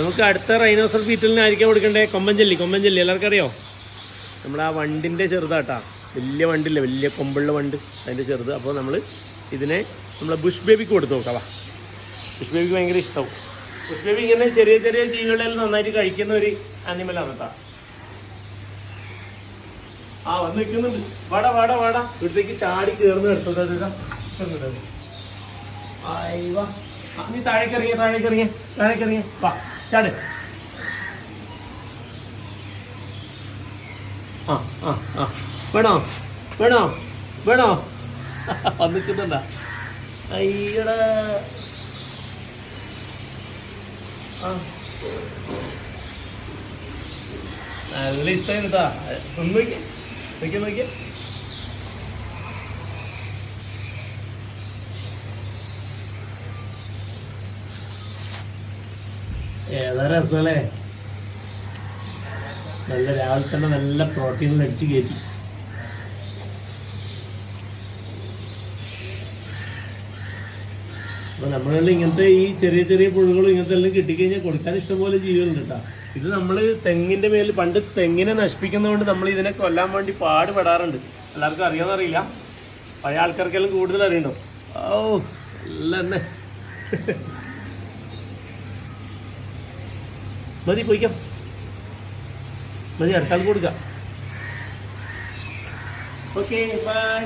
നമുക്ക് അടുത്ത റൈനോസർ ബീറ്റലിനായിരിക്കും കൊടുക്കണ്ടേ? കൊമ്പൻചെല്ലി. എല്ലാവർക്കും അറിയോ? നമ്മൾ ആ വണ്ടിൻ്റെ ചെറുതാട്ടാ, വലിയ വണ്ടില്ല, വലിയ കൊമ്പുള്ള വണ്ട്, അതിൻ്റെ ചെറുത്. അപ്പോൾ നമ്മൾ ഇതിനെ നമ്മളെ ബുഷ് ബേബിക്ക് കൊടുത്തു നോക്കാം. വാ, ബുഷ് ബേബിക്ക് ഭയങ്കര ഇഷ്ടവും. ബുഷ് ബേബി ഇങ്ങനെ ചെറിയ ചെറിയ ജീവികളെല്ലാം നന്നായിട്ട് കഴിക്കുന്ന ഒരു ആനിമലാണ് കേട്ടോ. ആ വന്ന് നിൽക്കുന്നുണ്ട്. വാടാ വീട്ടിലേക്ക് ചാടി കയറുന്ന എടുത്തത്. നീ താഴേക്ക് ഇറങ്ങിയ വാ ചാട്. വേണോ വന്നിട്ടുണ്ടാ? അയ്യടാ, നല്ല ഇഷ്ടമായി കേട്ടാ. നോക്കിയ ഏതാ രസമല്ലേ? നല്ല രാവിലെ തന്നെ നല്ല പ്രോട്ടീനിൽ അടിച്ച് കയറ്റി. അപ്പോൾ നമ്മളുള്ള ഇങ്ങനത്തെ ഈ ചെറിയ ചെറിയ പുഴുകളും ഇങ്ങനത്തെ എല്ലാം കിട്ടിക്കഴിഞ്ഞാൽ കൊടുക്കാൻ ഇഷ്ടംപോലെ ജീവികളുണ്ട് കേട്ടോ. ഇത് നമ്മൾ തെങ്ങിൻ്റെ മേലിൽ പണ്ട് തെങ്ങിനെ നശിപ്പിക്കുന്നതുകൊണ്ട് നമ്മൾ ഇതിനെ കൊല്ലാൻ വേണ്ടി പാടുപെടാറുണ്ട്. എല്ലാവർക്കും അറിയാമെന്നറിയില്ല, പഴയ ആൾക്കാർക്കെല്ലാം കൂടുതൽ അറിയണ്ടോ? ഓ എല്ലാം തന്നെ മതി, പോയിക്കാം, മതി, അടുത്താൾക്ക് കൊടുക്കാം. Okay, by.